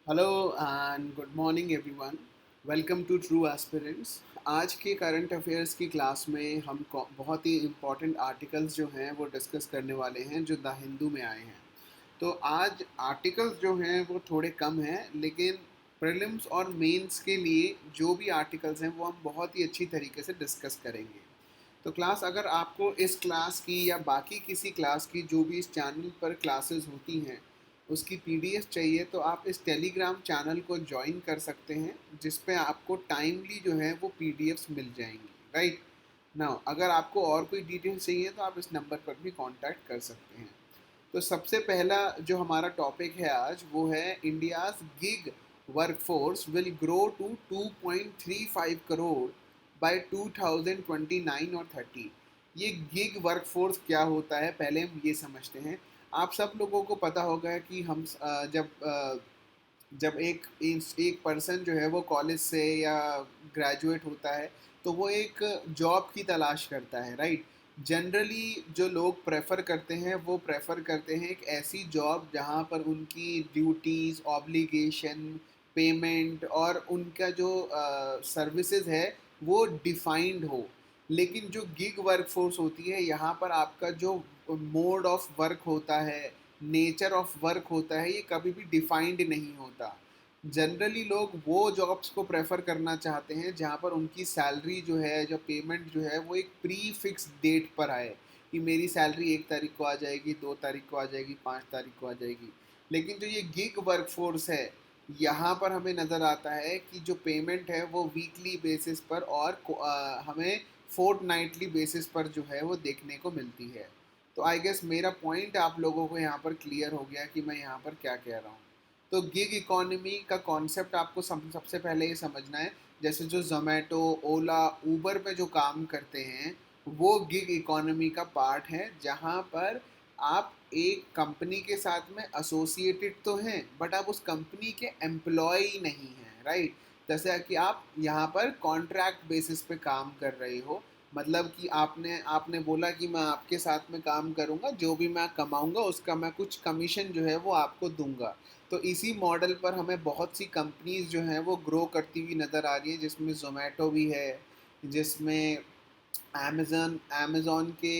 Hello and good morning everyone. Welcome to true aspirants. आज के current affairs की class में हम बहुत ही इम्पोर्टेंट आर्टिकल्स जो हैं वो डिस्कस करने वाले हैं जो द हिंदू में आए हैं। तो आज आर्टिकल्स जो हैं वो थोड़े कम हैं, लेकिन प्रीलिम्स और मेंस के लिए जो भी आर्टिकल्स हैं वो हम बहुत ही अच्छी तरीके से डिस्कस करेंगे। तो क्लास, अगर आपको इस क्लास की या बाकी किसी क्लास की जो भी इस चैनल पर क्लासेस होती हैं उसकी पीडीएफ चाहिए तो आप इस टेलीग्राम चैनल को ज्वाइन कर सकते हैं, जिस पे आपको टाइमली जो है वो पीडीएफ्स मिल जाएंगी। राइट नाउ, अगर आपको और कोई डिटेल चाहिए तो आप इस नंबर पर भी कांटेक्ट कर सकते हैं। तो सबसे पहला जो हमारा टॉपिक है आज वो है India's gig workforce will grow to 2.35 crore by 2029 और 30। ये गिग वर्कफोर्स क्या होता है पहले हम ये समझते हैं। आप सब लोगों को पता होगा कि हम जब एक पर्सन जो है वो कॉलेज से या ग्रेजुएट होता है तो वो एक जॉब की तलाश करता है। राइट। जनरली जो लोग प्रेफर करते हैं वो प्रेफर करते हैं एक ऐसी जॉब जहाँ पर उनकी ड्यूटीज़, ऑब्लिगेशन, पेमेंट और उनका जो सर्विसेज है वो डिफाइंड हो। लेकिन जो गिग वर्कफोर्स होती है यहाँ पर आपका जो मोड ऑफ वर्क होता है, नेचर ऑफ वर्क होता है, ये कभी भी डिफाइंड नहीं होता। जनरली लोग वो जॉब्स को प्रेफर करना चाहते हैं जहाँ पर उनकी सैलरी जो है, जो पेमेंट जो है वो एक प्री फिक्स डेट पर आए कि मेरी सैलरी 1 तारीख को आ जाएगी, 2 तारीख को आ जाएगी, 5 तारीख को आ जाएगी। लेकिन जो ये गिग वर्कफोर्स है यहाँ पर हमें नज़र आता है कि जो पेमेंट है वो वीकली बेसिस पर और हमें फोर्टनाइटली बेसिस पर जो है वो देखने को मिलती है। तो आई गेस मेरा पॉइंट आप लोगों को यहाँ पर क्लियर हो गया कि मैं यहाँ पर क्या कह रहा हूँ। तो गिग इकोनॉमी का कॉन्सेप्ट आपको सबसे पहले ये समझना है। जैसे जो जोमेटो, ओला, ऊबर पे जो काम करते हैं वो गिग इकोनॉमी का पार्ट है, जहाँ पर आप एक कंपनी के साथ में एसोसिएटेड तो हैं बट आप उस कंपनी के एम्प्लॉय नहीं हैं। राइट। जैसे कि आप यहाँ पर कॉन्ट्रैक्ट बेसिस पे काम कर रहे हो। मतलब कि आपने आपने बोला कि मैं आपके साथ में काम करूँगा, जो भी मैं कमाऊँगा उसका मैं कुछ कमीशन जो है वो आपको दूंगा। तो इसी मॉडल पर हमें बहुत सी कंपनीज जो हैं वो ग्रो करती हुई नज़र आ रही है, जिसमें जोमेटो भी है, जिसमें अमेज़ॉन के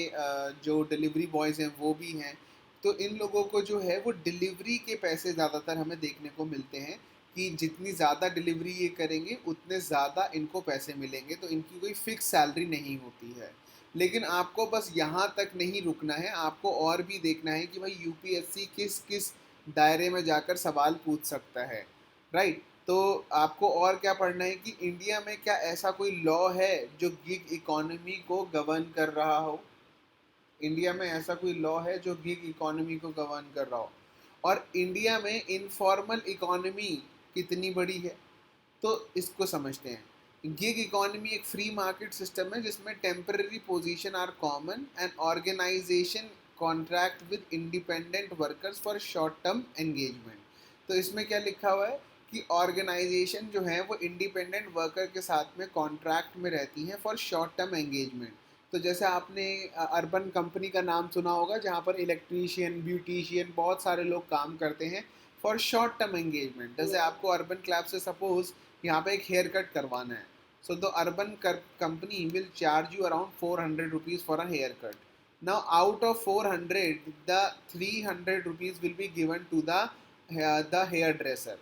जो डिलीवरी बॉयज़ हैं वो भी हैं। तो इन लोगों को जो है वो डिलीवरी के पैसे ज़्यादातर हमें देखने को मिलते हैं कि जितनी ज़्यादा डिलीवरी ये करेंगे उतने ज़्यादा इनको पैसे मिलेंगे। तो इनकी कोई फिक्स सैलरी नहीं होती है। लेकिन आपको बस यहाँ तक नहीं रुकना है, आपको और भी देखना है कि भाई यूपीएससी किस किस दायरे में जाकर सवाल पूछ सकता है। राइट। तो आपको और क्या पढ़ना है कि इंडिया में क्या ऐसा कोई लॉ है जो गिग इकोनॉमी को गवर्न कर रहा हो। इंडिया में ऐसा कोई लॉ है जो गिग इकोनॉमी को गवर्न कर रहा हो। और इंडिया में इनफॉर्मल इकोनॉमी कितनी बड़ी है, तो इसको समझते हैं। गिग इकोनॉमी एक फ्री मार्केट सिस्टम है जिसमें temporary position are common and organization contract with independent workers for short term engagement. तो इसमें क्या लिखा हुआ है कि ऑर्गेनाइजेशन जो है वो इंडिपेंडेंट वर्कर के साथ में कॉन्ट्रैक्ट में रहती हैं फॉर शॉर्ट टर्म एंगेजमेंट। तो जैसे आपने अर्बन कंपनी का नाम सुना होगा, जहाँ पर इलेक्ट्रीशियन, ब्यूटिशियन, बहुत सारे लोग काम करते हैं फॉर शॉर्ट टर्म एंगेजमेंट। जैसे आपको अर्बन क्लैब से सपोज यहाँ पे एक हेयर कट करवाना है, so the Urban Company will charge you around 400 rupees for a hair cut. Now out of 400, the 300 rupees will be given to the hair dresser.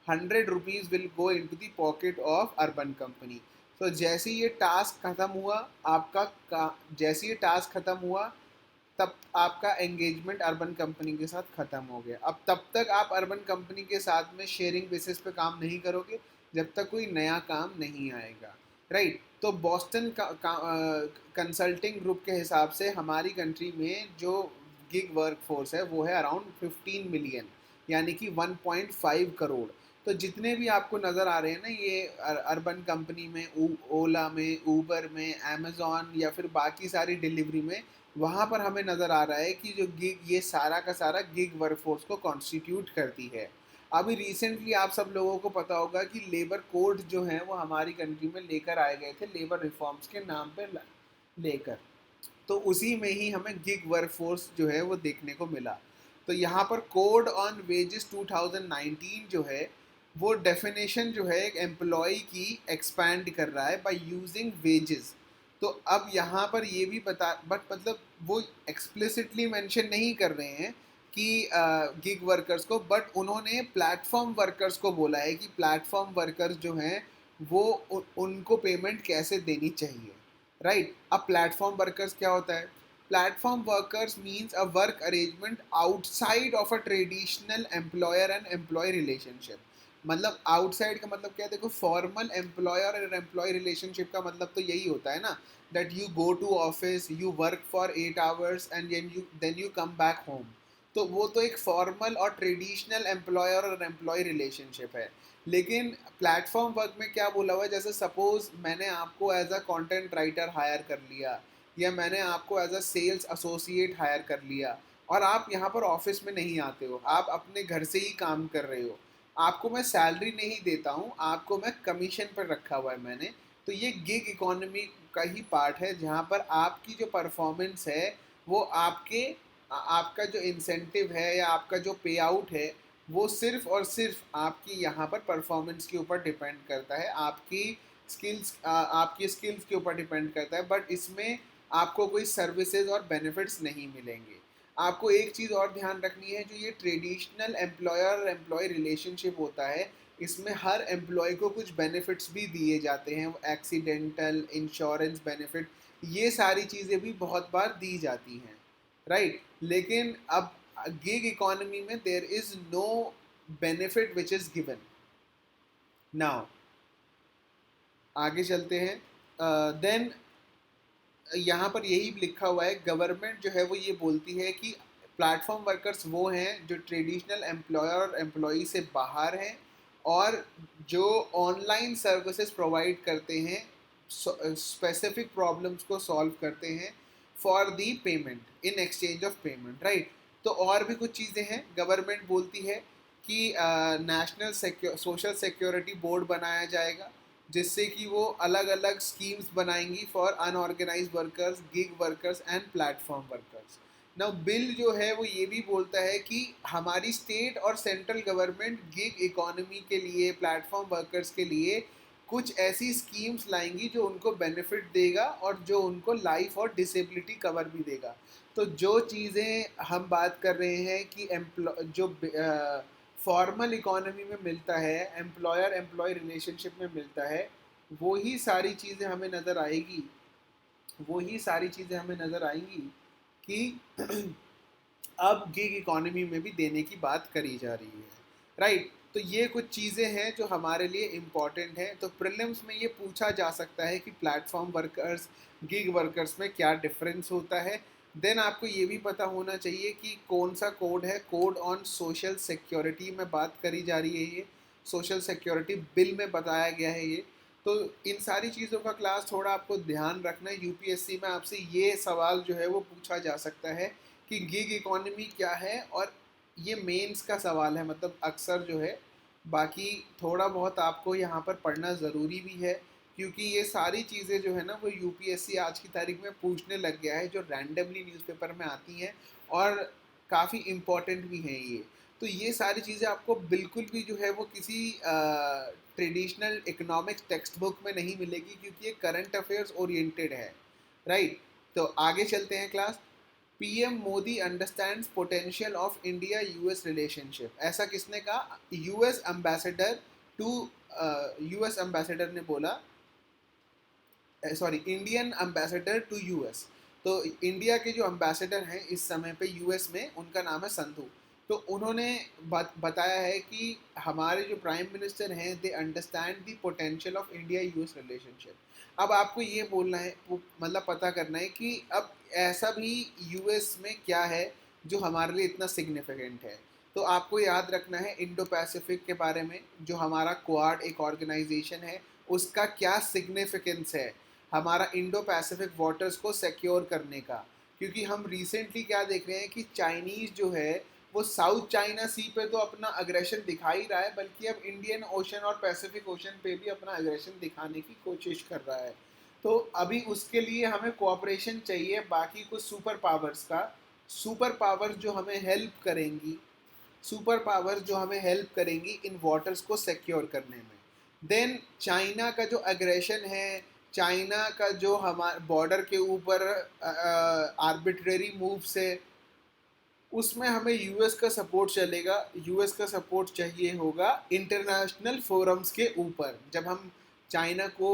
100 rupees will go into the pocket of Urban Company. तो जैसे ये task ख़त्म हुआ जैसे ये task ख़त्म हुआ तब आपका एंगेजमेंट अर्बन कंपनी के साथ ख़त्म हो गया। अब तब तक आप अर्बन कंपनी के साथ में शेयरिंग बेसिस पे काम नहीं करोगे जब तक कोई नया काम नहीं आएगा। राइट। तो बॉस्टन कंसल्टिंग ग्रुप के हिसाब से हमारी कंट्री में जो गिग वर्क फोर्स है वो है अराउंड 15 मिलियन, यानी कि 1.5 करोड़। तो जितने भी आपको नज़र आ रहे हैं ना ये अर्बन कंपनी में, ओला में, ऊबर में, अमेज़ॉन या फिर बाकी सारी डिलीवरी में, वहाँ पर हमें नज़र आ रहा है कि जो गिग, ये सारा का सारा गिग वर्कफोर्स को कॉन्स्टिट्यूट करती है। अभी रिसेंटली आप सब लोगों को पता होगा कि लेबर कोड जो है वो हमारी कंट्री में लेकर आए गए थे, लेबर रिफॉर्म्स के नाम पे लेकर। तो उसी में ही हमें गिग वर्कफोर्स जो है वो देखने को मिला। तो यहाँ पर कोड ऑन वेजेस 2019 जो है वो डेफिनेशन जो है एक एम्प्लॉय की एक्सपैंड कर रहा है बाय यूजिंग वेजेस। तो अब यहाँ पर ये भी बता, बट मतलब वो एक्सप्लिसिटली मेंशन नहीं कर रहे हैं कि गिग वर्कर्स को, बट उन्होंने प्लेटफॉर्म वर्कर्स को बोला है कि प्लेटफॉर्म वर्कर्स जो हैं वो उनको पेमेंट कैसे देनी चाहिए, राइट। अब प्लेटफॉर्म वर्कर्स क्या होता है? Platform workers means a work arrangement outside of a traditional employer and employ relationship. मतलब आउटसाइड का मतलब क्या है? देखो, फॉर्मल एम्प्लॉयर और एम्प्लॉय रिलेशनशिप का मतलब तो यही होता है ना, that you go to office, you work for 8 hours and then you come back home. तो वो तो एक फॉर्मल और ट्रेडिशनल एम्प्लॉयर और एम्प्लॉय रिलेशनशिप है। लेकिन प्लेटफॉर्म वर्क में क्या बोला हुआ है? जैसे सपोज मैंने आपको as a content writer hire कर लिया, या मैंने आपको as a sales associate hire कर लिया, और आप यहाँ पर ऑफिस में नहीं आते हो, आप अपने घर से ही काम कर रहे हो, आपको मैं सैलरी नहीं देता हूँ, आपको मैं कमीशन पर रखा हुआ है मैंने। तो ये गिग इकोनॉमी का ही पार्ट है, जहाँ पर आपकी जो परफॉर्मेंस है वो आपका जो इंसेंटिव है या आपका जो पे आउट है वो सिर्फ और सिर्फ आपकी यहाँ पर परफॉर्मेंस के ऊपर डिपेंड करता है, आपकी स्किल्स के ऊपर डिपेंड करता है। बट इसमें आपको कोई सर्विसेज और बेनिफिट्स नहीं मिलेंगे। आपको एक चीज़ और ध्यान रखनी है, जो ये ट्रेडिशनल एम्प्लॉयर और एम्प्लॉय रिलेशनशिप होता है, इसमें हर एम्प्लॉय को कुछ बेनिफिट्स भी दिए जाते हैं, एक्सीडेंटल इंश्योरेंस बेनिफिट, ये सारी चीज़ें भी बहुत बार दी जाती हैं, राइट। लेकिन अब गिग इकोनॉमी में there is no benefit which is given. Now आगे चलते हैं। देन यहाँ पर यही लिखा हुआ है, गवर्नमेंट जो है वो ये बोलती है कि प्लेटफॉर्म वर्कर्स वो हैं जो ट्रेडिशनल एम्प्लॉयर और एम्प्लॉई से बाहर हैं, और जो ऑनलाइन सर्विसेज प्रोवाइड करते हैं, स्पेसिफिक प्रॉब्लम्स को सॉल्व करते हैं for the payment, in exchange of payment, right. तो और भी कुछ चीज़ें हैं। गवर्नमेंट बोलती है कि नेशनल सोशल सिक्योरिटी बोर्ड बनाया जाएगा, जिससे कि वो अलग अलग स्कीम्स बनाएंगी for unorganise workers, gig workers and platform workers. Now bill जो है वो ये भी बोलता है कि हमारी स्टेट और सेंट्रल गवर्नमेंट गिग इकोनॉमी के लिए, प्लेटफॉर्म वर्कर्स के लिए कुछ ऐसी स्कीम्स लाएंगी जो उनको बेनिफिट देगा और जो उनको लाइफ और डिसेबिलिटी कवर भी देगा। तो जो चीज़ें हम बात कर रहे हैं कि जो फॉर्मल इकोनॉमी में मिलता है, एम्प्लॉयर एम्प्लॉय रिलेशनशिप में मिलता है, वो ही सारी चीज़ें हमें नज़र आएगी, वो ही सारी चीज़ें हमें नज़र आएंगी कि अब गिग इकोनॉमी में भी देने की बात करी जा रही है, राइट। तो ये कुछ चीज़ें हैं जो हमारे लिए इम्पॉर्टेंट हैं। तो प्रीलिम्स में ये पूछा जा सकता है कि प्लेटफॉर्म वर्कर्स, गिग वर्कर्स में क्या डिफरेंस होता है। देन आपको ये भी पता होना चाहिए कि कौन सा कोड है, कोड ऑन सोशल सिक्योरिटी में बात करी जा रही है, ये सोशल सिक्योरिटी बिल में बताया गया है ये। तो इन सारी चीज़ों का क्लास थोड़ा आपको ध्यान रखना है। यूपीएससी में आपसे ये सवाल जो है वो पूछा जा सकता है कि गिग इकोनॉमी क्या है, और ये मेंस का सवाल है, मतलब अक्सर जो है। बाकी थोड़ा बहुत आपको यहाँ पर पढ़ना ज़रूरी भी है, क्योंकि ये सारी चीज़ें जो है ना वो यूपीएससी आज की तारीख में पूछने लग गया है, जो रैंडमली न्यूज़पेपर में आती हैं और काफ़ी इम्पॉर्टेंट भी हैं ये। तो ये सारी चीज़ें आपको बिल्कुल भी जो है वो किसी ट्रेडिशनल इकोनॉमिक्स टेक्स्ट बुक में नहीं मिलेगी, क्योंकि ये करंट अफेयर्स ओरिएंटेड है, राइट। तो आगे चलते हैं class. PM Modi understands potential of India US relationship, ऐसा किसने कहा? US ambassador to US ambassador ने बोला, sorry, Indian ambassador to US. तो इंडिया के जो एम्बेसडर हैं इस समय पे यूएस में, उनका नाम है संधू। तो उन्होंने बताया है कि हमारे जो प्राइम मिनिस्टर हैं, they understand the potential of India US relationship. अब आपको ये बोलना है, मतलब पता करना है कि अब ऐसा भी यूएस में क्या है जो हमारे लिए इतना सिग्निफिकेंट है। तो आपको याद रखना है इंडो पैसिफिक के बारे में, जो हमारा क्वाड एक ऑर्गेनाइजेशन है, उसका क्या सिग्निफिकेंस है हमारा इंडो पैसिफिक वाटर्स को सिक्योर करने का। क्योंकि हम रिसेंटली क्या देख रहे हैं कि चाइनीज़ जो है वो साउथ चाइना सी पे तो अपना अग्रेशन दिखा ही रहा है, बल्कि अब इंडियन ओशन और पैसिफिक ओशन पे भी अपना अग्रेशन दिखाने की कोशिश कर रहा है। तो अभी उसके लिए हमें कोऑपरेशन चाहिए बाकी कुछ सुपर पावर्स का, सुपर पावर्स जो हमें हेल्प करेंगी, सुपर पावर्स जो हमें हेल्प करेंगी इन वाटर्स को सिक्योर करने में। देन चाइना का जो एग्रेशन है, चाइना का जो हमारे बॉर्डर के ऊपर आर्बिट्रेरी मूव्स है, उसमें हमें यूएस का सपोर्ट चलेगा। यूएस का सपोर्ट चाहिए होगा इंटरनेशनल फोरम्स के ऊपर। जब हम चाइना को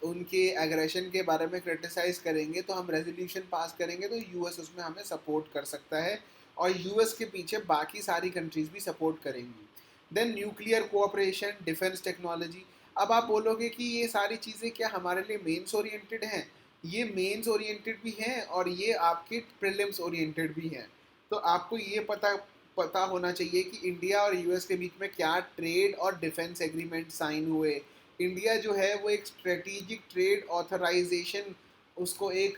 उनके एग्रेशन के बारे में क्रिटिसाइज करेंगे तो हम रेजोल्यूशन पास करेंगे तो यूएस उसमें हमें सपोर्ट कर सकता है, और यूएस के पीछे बाकी सारी कंट्रीज भी सपोर्ट करेंगी। Then nuclear cooperation, defence technology. अब आप बोलोगे कि ये सारी चीज़ें क्या हमारे लिए मेंस ओरिएंटेड हैं? ये मेंस ओरिएंटेड भी हैं और ये आपके प्रीलिम्स ओरिएंटेड भी हैं। तो आपको ये पता पता होना चाहिए कि इंडिया और यूएस के बीच में क्या ट्रेड और डिफेंस एग्रीमेंट साइन हुए। इंडिया जो है वो एक स्ट्रेटेजिक ट्रेड ऑथराइजेशन, उसको एक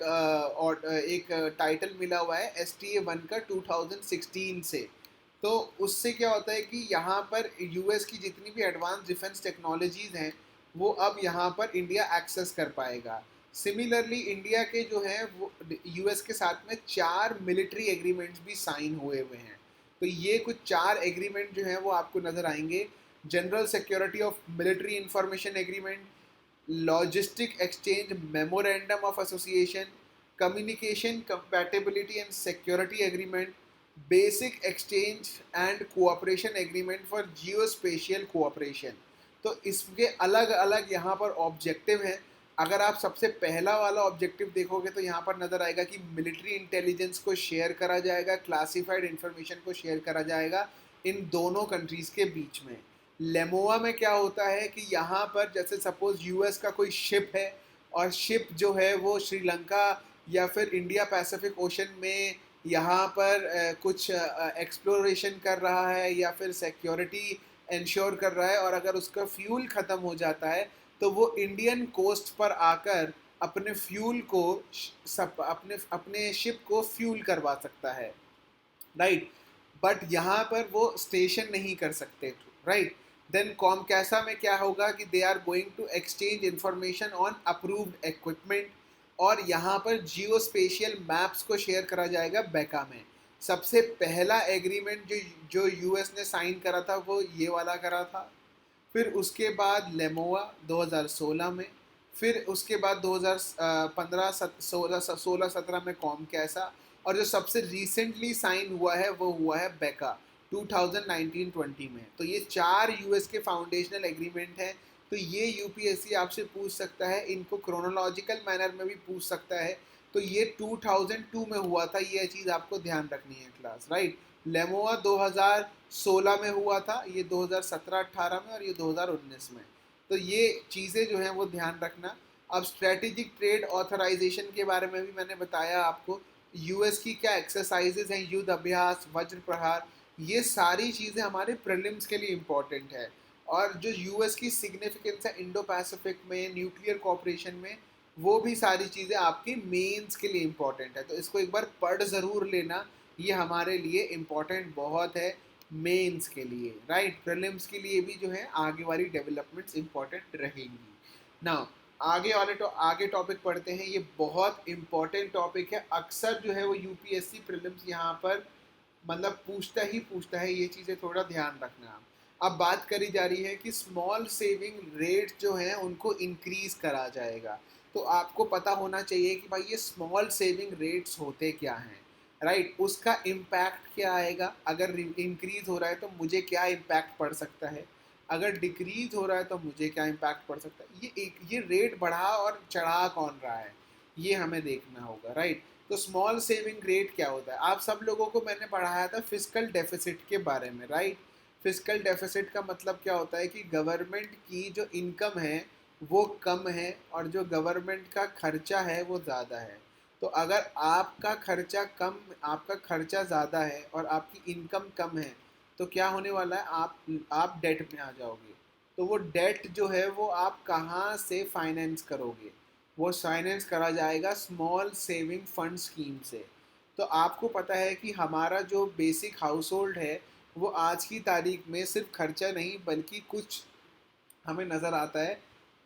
टाइटल मिला हुआ है STA1 का 2016 से। तो उससे क्या होता है कि यहाँ पर यूएस की जितनी भी एडवांस डिफेंस टेक्नोलॉजीज़ हैं वो अब यहाँ पर इंडिया एक्सेस कर पाएगा। सिमिलरली इंडिया के जो है वो यूएस के साथ में 4 मिलिट्री एग्रीमेंट्स भी साइन हुए हुए हैं। तो ये कुछ 4 एग्रीमेंट जो हैं वो आपको नज़र आएंगे। General security of military information agreement, logistic exchange memorandum of association, communication compatibility and security agreement, basic exchange and cooperation agreement for geospatial cooperation. तो इसके अलग अलग यहाँ पर ऑब्जेक्टिव हैं। अगर आप सबसे पहला वाला ऑब्जेक्टिव देखोगे तो यहाँ पर नज़र आएगा कि मिलिट्री इंटेलिजेंस को शेयर करा जाएगा, क्लासिफाइड इंफॉर्मेशन को शेयर करा जाएगा इन दोनों कंट्रीज़ के बीच में। लेमोआ में क्या होता है कि यहाँ पर जैसे सपोज यूएस का कोई शिप है और शिप जो है वो श्रीलंका या फिर इंडिया पैसिफिक ओशन में यहाँ पर कुछ एक्सप्लोरेशन कर रहा है या फिर सिक्योरिटी इंश्योर कर रहा है, और अगर उसका फ्यूल ख़त्म हो जाता है तो वो इंडियन कोस्ट पर आकर अपने फ्यूल को अपने अपने शिप को फ्यूल करवा सकता है, राइट। बट यहाँ पर वो स्टेशन नहीं कर सकते, राइट। देन कॉमकैसा में क्या होगा कि they are going to exchange information on approved equipment, और यहाँ पर जियो स्पेशियल मैप्स को शेयर करा जाएगा बेका में। सबसे पहला एग्रीमेंट जो जो यूएस ने साइन करा था वो ये वाला करा था। फिर उसके बाद लेमोआ 2016 में, फिर उसके बाद 2015 16 17 में कॉमकैसा, और जो सबसे रिसेंटली साइन हुआ है वो हुआ है बेका 2019-20 में। तो ये 4 यूएस के फाउंडेशनल एग्रीमेंट हैं। तो ये यूपीएससी आपसे पूछ सकता है, इनको क्रोनोलॉजिकल मैनर में भी पूछ सकता है। तो ये 2002 में हुआ था, ये चीज़ आपको ध्यान रखनी है क्लास, राइट। लेमोआ 2016 में हुआ था, ये 2017-18 में, और ये 2019 में। तो ये चीज़ें जो हैं वो ध्यान रखना। अब स्ट्रेटेजिक ट्रेड ऑथराइजेशन के बारे में भी मैंने बताया आपको। यूएस की क्या एक्सरसाइजेज हैं, युद्ध अभ्यास, वज्र प्रहार, ये सारी चीज़ें हमारे प्रीलिम्स के लिए इम्पॉर्टेंट है। और जो यूएस की सिग्निफिकेंस है इंडो पैसिफिक में, न्यूक्लियर कॉपरेशन में, वो भी सारी चीज़ें आपकी मेंस के लिए इम्पॉर्टेंट है। तो इसको एक बार पढ़ ज़रूर लेना, ये हमारे लिए इम्पॉर्टेंट बहुत है मेंस के लिए, राइट। प्रीलिम्स के लिए भी जो है आगे वाली डेवलपमेंट्स इम्पॉर्टेंट रहेंगी। ना आगे टॉपिक पढ़ते हैं। ये बहुत इम्पॉर्टेंट टॉपिक है, अक्सर जो है वो यूपीएससी प्रीलिम्स यहाँ पर मतलब पूछता है, ये चीज़ें थोड़ा ध्यान रखना। अब बात करी जा रही है कि स्मॉल सेविंग रेट जो हैं उनको इंक्रीज करा जाएगा। तो आपको पता होना चाहिए कि भाई ये स्मॉल सेविंग रेट्स होते क्या हैं, राइट। उसका इम्पैक्ट क्या आएगा, अगर इंक्रीज हो रहा है तो मुझे क्या इम्पैक्ट पड़ सकता है, अगर डिक्रीज हो रहा है तो मुझे क्या इम्पैक्ट पड़ सकता है। ये रेट बढ़ा और चढ़ा कौन रहा है, ये हमें देखना होगा, राइट। तो स्मॉल सेविंग रेट क्या होता है, आप सब लोगों को मैंने पढ़ाया था फिस्कल डेफिसिट के बारे में, राइट। फिस्कल डेफिसिट का मतलब क्या होता है कि गवर्नमेंट की जो इनकम है वो कम है और जो गवर्नमेंट का खर्चा है वो ज़्यादा है। तो अगर आपका खर्चा ज़्यादा है और आपकी इनकम कम है तो क्या होने वाला है, आप डेट में आ जाओगे। तो वो डेट जो है वो आप कहाँ से फाइनेंस करोगे, वो फाइनेंस करा जाएगा स्मॉल सेविंग फंड स्कीम से। तो आपको पता है कि हमारा जो बेसिक हाउस होल्ड है वो आज की तारीख में सिर्फ खर्चा नहीं बल्कि कुछ हमें नज़र आता है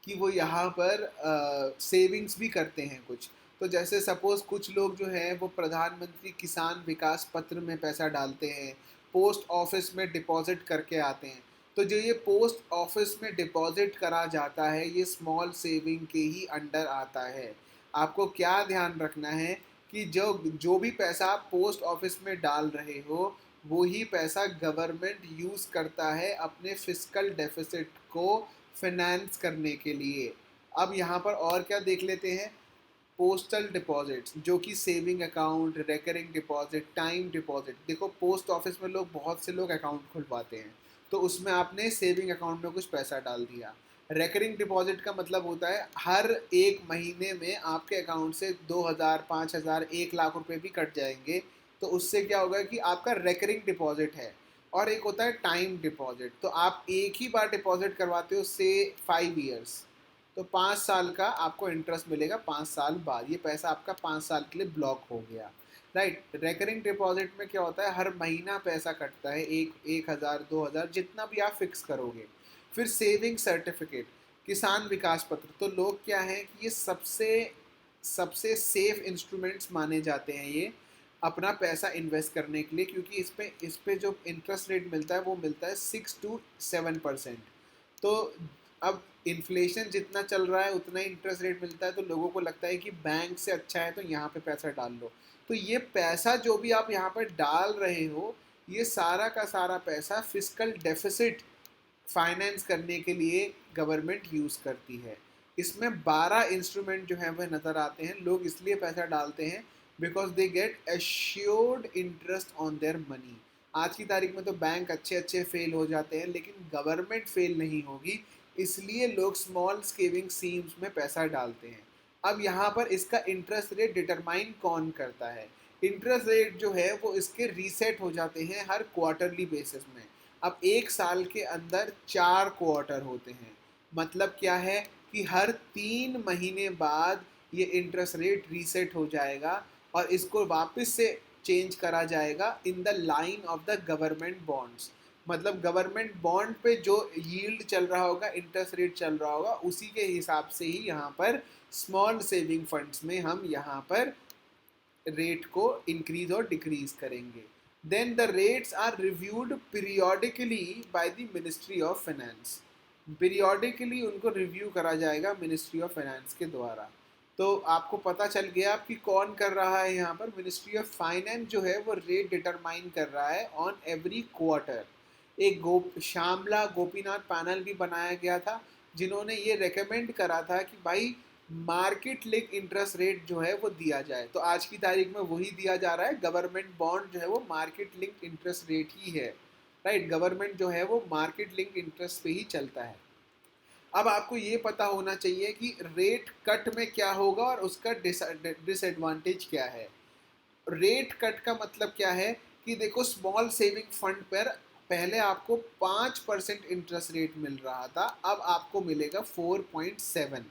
कि वो यहाँ पर सेविंग्स भी करते हैं कुछ। तो जैसे सपोज़ कुछ लोग जो हैं वो प्रधानमंत्री किसान विकास पत्र में पैसा डालते हैं, पोस्ट ऑफिस में डिपॉजिट करके आते हैं। तो जो ये पोस्ट ऑफिस में डिपॉजिट करा जाता है ये स्मॉल सेविंग के ही अंडर आता है। आपको क्या ध्यान रखना है कि जो जो भी पैसा आप पोस्ट ऑफिस में डाल रहे हो वो ही पैसा गवर्नमेंट यूज़ करता है अपने फिस्कल डेफिसिट को फिनेंस करने के लिए। अब यहाँ पर और क्या देख लेते हैं, पोस्टल डिपॉजिट्स जो कि saving account, recurring deposit, time deposit. देखो पोस्ट ऑफिस में लोग बहुत से लोग अकाउंट खुलवाते हैं तो उसमें आपने सेविंग अकाउंट में कुछ पैसा डाल दिया। रेकरिंग डिपॉजिट का मतलब होता है हर एक महीने में आपके अकाउंट से 2,000, 5,000, 1 लाख रुपए भी कट जाएंगे। तो उससे क्या होगा कि आपका रेकरिंग डिपॉजिट है। और एक होता है टाइम डिपॉजिट, तो आप एक ही बार डिपॉजिट करवाते हो से 5 ईयर्स, तो 5 साल का आपको इंटरेस्ट मिलेगा। 5 साल बाद ये पैसा आपका 5 साल के लिए ब्लॉक हो गया। राइट। रेकरिंग डिपॉजिट में क्या होता है, हर महीना पैसा कटता है, 1,000, 2,000 जितना भी आप फिक्स करोगे। फिर सेविंग सर्टिफिकेट, किसान विकास पत्र, तो लोग क्या है कि ये सबसे सबसे सेफ इंस्ट्रूमेंट्स माने जाते हैं ये अपना पैसा इन्वेस्ट करने के लिए, क्योंकि इस पे जो इंटरेस्ट रेट मिलता है वो मिलता है 6 to 7%। तो अब इन्फ्लेशन जितना चल रहा है उतना ही इंटरेस्ट रेट मिलता है, तो लोगों को लगता है कि बैंक से अच्छा है तो यहाँ पे पैसा डाल लो। तो ये पैसा जो भी आप यहाँ पर डाल रहे हो ये सारा का सारा पैसा फिस्कल डेफिसिट फाइनेंस करने के लिए गवर्नमेंट यूज़ करती है। इसमें 12 इंस्ट्रूमेंट जो हैं वह नज़र आते हैं। लोग इसलिए पैसा डालते हैं because they get assured interest on their money. आज की तारीख में तो बैंक अच्छे अच्छे फेल हो जाते हैं लेकिन गवर्नमेंट फेल नहीं होगी, इसलिए लोग स्मॉल सेविंग स्कीम्स में पैसा डालते हैं। अब यहाँ पर इसका इंटरेस्ट रेट डिटरमाइन कौन करता है, इंटरेस्ट रेट जो है वो इसके रीसेट हो जाते हैं हर क्वार्टरली बेसिस में। अब एक साल के अंदर 4 क्वार्टर होते हैं, मतलब क्या है कि हर 3 महीने बाद ये इंटरेस्ट रेट रीसेट हो जाएगा और इसको वापस से चेंज करा जाएगा in the line of the government bonds. मतलब गवर्नमेंट बॉन्ड पे जो यील्ड चल रहा होगा, इंटरेस्ट रेट चल रहा होगा, उसी के हिसाब से ही यहाँ पर स्मॉल सेविंग फंड्स में हम यहाँ पर रेट को इंक्रीज और डिक्रीज करेंगे। Then the rates are reviewed periodically by the ministry of finance. Periodically उनको रिव्यू करा जाएगा मिनिस्ट्री ऑफ फाइनेंस के द्वारा। तो आपको पता चल गया कि कौन कर रहा है यहाँ पर, मिनिस्ट्री ऑफ फाइनेंस जो है वो रेट डिटरमाइन कर रहा है ऑन एवरी क्वार्टर। एक श्यामला गोपीनाथ पैनल भी बनाया गया था जिन्होंने ये रेकमेंड करा था कि भाई मार्केट लिंक इंटरेस्ट रेट जो है वो दिया जाए। तो आज की तारीख में वही दिया जा रहा है, गवर्नमेंट बॉन्ड जो है वो मार्केट लिंक इंटरेस्ट रेट ही है। राइट, गवर्नमेंट जो है वो मार्केट लिंक इंटरेस्ट पे ही चलता है। अब आपको ये पता होना चाहिए कि रेट कट में क्या होगा और उसका डिसएडवांटेज क्या है। रेट कट का मतलब क्या है कि देखो स्मॉल सेविंग फंड पर पहले आपको 5% इंटरेस्ट रेट मिल रहा था, अब आपको मिलेगा 4.7।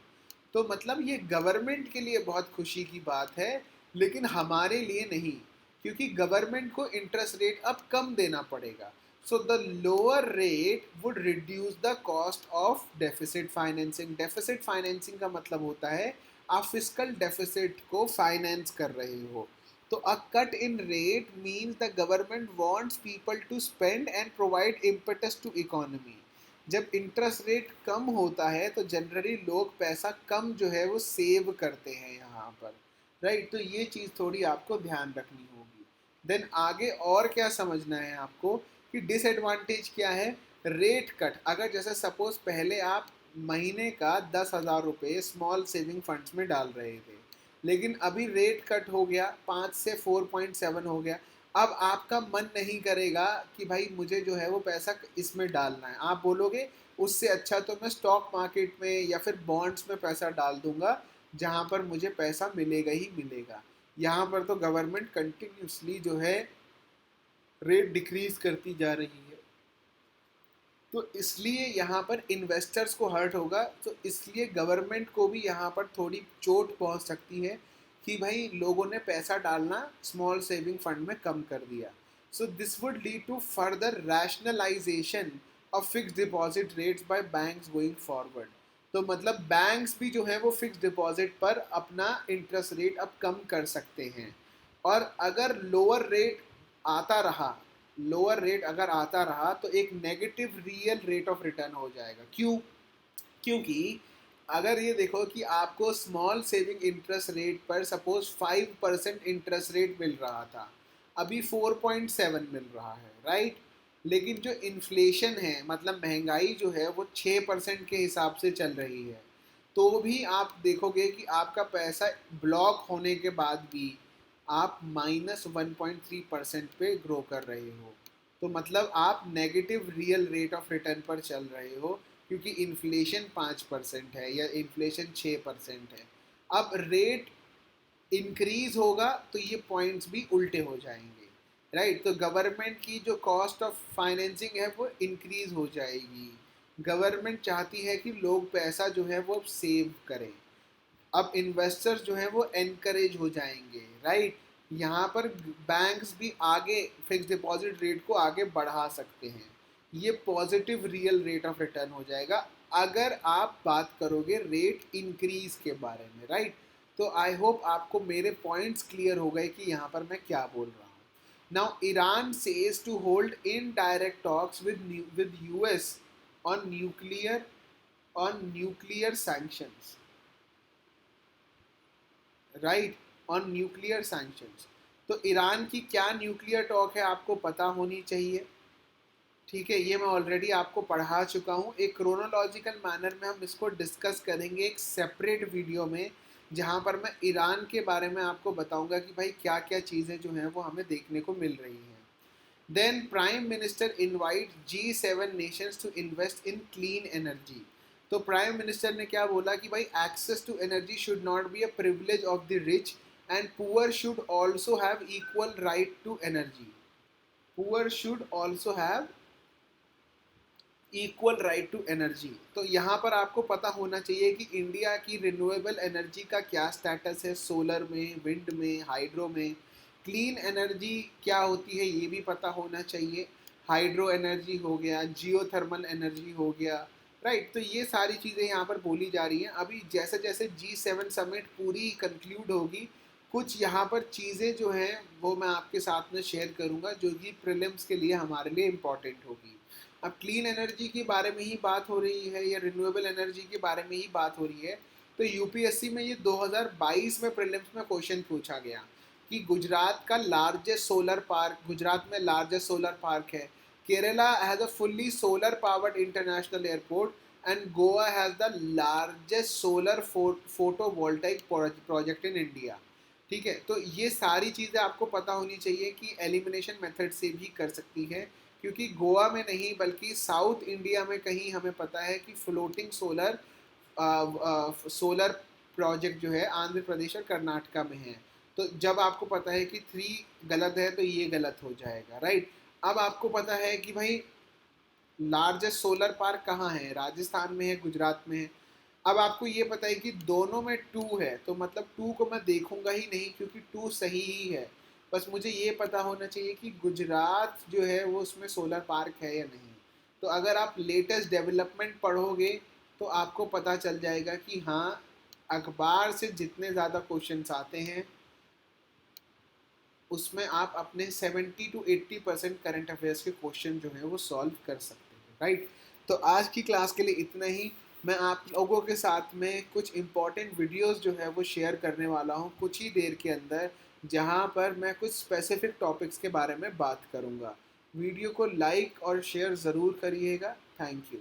तो मतलब ये गवर्नमेंट के लिए बहुत खुशी की बात है लेकिन हमारे लिए नहीं, क्योंकि गवर्नमेंट को इंटरेस्ट रेट अब कम देना पड़ेगा। So the lower rate would reduce the cost of deficit financing. Deficit financing का मतलब होता है आप फिस्कल डेफिसिट को फाइनेंस कर रहे हो। तो a cut in rate means the government wants people to spend and provide impetus to economy. जब इंटरेस्ट रेट कम होता है तो जनरली लोग पैसा कम जो है वो सेव करते हैं यहाँ पर। राइट, तो ये चीज़ थोड़ी आपको ध्यान रखनी होगी। देन आगे और क्या समझना है आपको कि डिसएडवांटेज क्या है रेट कट। अगर जैसे सपोज पहले आप महीने का 10,000 रुपये स्मॉल सेविंग फंड्स में डाल रहे थे, लेकिन अभी रेट कट हो गया 5 से 4.7 हो गया। अब आपका मन नहीं करेगा कि भाई मुझे जो है वो पैसा इसमें डालना है, आप बोलोगे उससे अच्छा तो मैं स्टॉक मार्केट में या फिर बॉन्ड्स में पैसा डाल दूंगा जहाँ पर मुझे पैसा मिलेगा ही मिलेगा। यहाँ पर तो गवर्नमेंट कंटिन्यूसली जो है रेट डिक्रीज करती जा रही है, तो इसलिए यहाँ पर इन्वेस्टर्स को हर्ट होगा। तो इसलिए गवर्नमेंट को भी यहाँ पर थोड़ी चोट पहुँच सकती है कि भाई लोगों ने पैसा डालना स्मॉल सेविंग फंड में कम कर दिया। So this would lead to further rationalisation of fix deposit rates by banks going forward. तो मतलब बैंक्स भी जो है वो फिक्स डिपॉजिट पर अपना इंटरेस्ट रेट अब कम कर सकते हैं। और अगर लोअर रेट आता रहा, लोअर रेट अगर आता रहा तो एक negative real rate of return हो जाएगा। क्यों? क्योंकि अगर ये देखो कि आपको स्मॉल सेविंग इंटरेस्ट रेट पर सपोज 5% इंटरेस्ट रेट मिल रहा था, अभी 4.7 मिल रहा है, राइट? लेकिन जो इन्फ्लेशन है, मतलब महंगाई जो है वो 6% के हिसाब से चल रही है, तो भी आप देखोगे कि आपका पैसा ब्लॉक होने के बाद भी आप -1.3% पे ग्रो कर रहे हो। तो मतलब आप negative real rate of return पर चल रहे हो, क्योंकि इन्फ्लेशन 5% है या इन्फ्लेशन 6% है। अब रेट इंक्रीज होगा तो ये पॉइंट्स भी उल्टे हो जाएंगे, राइट? तो गवर्नमेंट की जो कॉस्ट ऑफ फाइनेंसिंग है वो इंक्रीज हो जाएगी। गवर्नमेंट चाहती है कि लोग पैसा जो है वो सेव करें। अब इन्वेस्टर्स जो हैं वो एनकरेज हो जाएंगे, राइट? यहाँ पर बैंक्स भी आगे फिक्स डिपॉजिट रेट को आगे बढ़ा सकते हैं। ये positive real rate of return हो जाएगा अगर आप बात करोगे रेट इंक्रीज के बारे में, राइट? तो आई होप आपको मेरे पॉइंट्स क्लियर हो गए कि यहाँ पर मैं क्या बोल रहा हूँ। Now Iran says to hold indirect talks with US on nuclear sanctions, right? On nuclear sanctions. तो ईरान की क्या न्यूक्लियर टॉक है आपको पता होनी चाहिए, ठीक है? ये मैं ऑलरेडी आपको पढ़ा चुका हूँ। एक क्रोनोलॉजिकल मैनर में हम इसको डिस्कस करेंगे एक सेपरेट वीडियो में, जहाँ पर मैं ईरान के बारे में आपको बताऊंगा कि भाई क्या क्या चीज़ें जो हैं वो हमें देखने को मिल रही हैं। Then prime minister invite G7 nations to invest in clean energy. तो प्राइम मिनिस्टर ने क्या बोला कि भाई access to energy should not be a privilege of the rich and poor should also have equal right to energy. Poor should also have equal right to energy. तो यहाँ पर आपको पता होना चाहिए कि इंडिया की रिन्यूएबल एनर्जी का क्या स्टेटस है, सोलर में, विंड में, हाइड्रो में। क्लीन एनर्जी क्या होती है ये भी पता होना चाहिए। हाइड्रो एनर्जी हो गया, जियोथर्मल एनर्जी हो गया, राइट? तो ये सारी चीज़ें यहाँ पर बोली जा रही हैं। अभी जैसे जैसे G7 समिट पूरी कंक्लूड होगी, कुछ यहाँ पर चीज़ें जो हैं वो मैं आपके साथ में शेयर करूँगा जो कि प्रीलिम्स के लिए हमारे लिए इम्पॉर्टेंट होगी। अब क्लीन एनर्जी के बारे में ही बात हो रही है या रिन्यूएबल एनर्जी के बारे में ही बात हो रही है, तो यूपीएससी में ये 2022 में प्रीलिम्स में क्वेश्चन पूछा गया कि गुजरात का लार्जेस्ट सोलर पार्क, गुजरात में लार्जेस्ट सोलर पार्क है। Kerala has a fully solar powered international airport and Goa has the largest solar photovoltaic project in India. ठीक है, तो ये सारी चीज़ें आपको पता होनी चाहिए कि एलिमिनेशन मेथड से भी कर सकती है, क्योंकि गोवा में नहीं बल्कि साउथ इंडिया में कहीं हमें पता है कि फ्लोटिंग सोलर प्रोजेक्ट जो है आंध्र प्रदेश और कर्नाटका में है। तो जब आपको पता है कि 3 गलत है तो ये गलत हो जाएगा, राइट? अब आपको पता है कि भाई लार्जेस्ट सोलर पार्क कहाँ है, राजस्थान में है, गुजरात में है। अब आपको ये पता है कि दोनों में 2 है, तो मतलब 2 को मैं देखूंगा ही नहीं क्योंकि 2 सही ही है। बस मुझे ये पता होना चाहिए कि गुजरात जो है वो उसमें सोलर पार्क है या नहीं। तो अगर आप लेटेस्ट डेवलपमेंट पढ़ोगे तो आपको पता चल जाएगा कि हाँ, अखबार से जितने ज़्यादा क्वेश्चंस आते हैं उसमें आप अपने 70 to 80% करंट अफेयर्स के क्वेश्चन जो हैं वो सॉल्व कर सकते हैं, राइट? तो आज की क्लास के लिए इतना ही। मैं आप लोगों के साथ में कुछ इम्पॉर्टेंट वीडियोस जो है वो शेयर करने वाला हूँ कुछ ही देर के अंदर, जहाँ पर मैं कुछ स्पेसिफिक टॉपिक्स के बारे में बात करूँगा। वीडियो को लाइक और शेयर ज़रूर करिएगा। Thank you.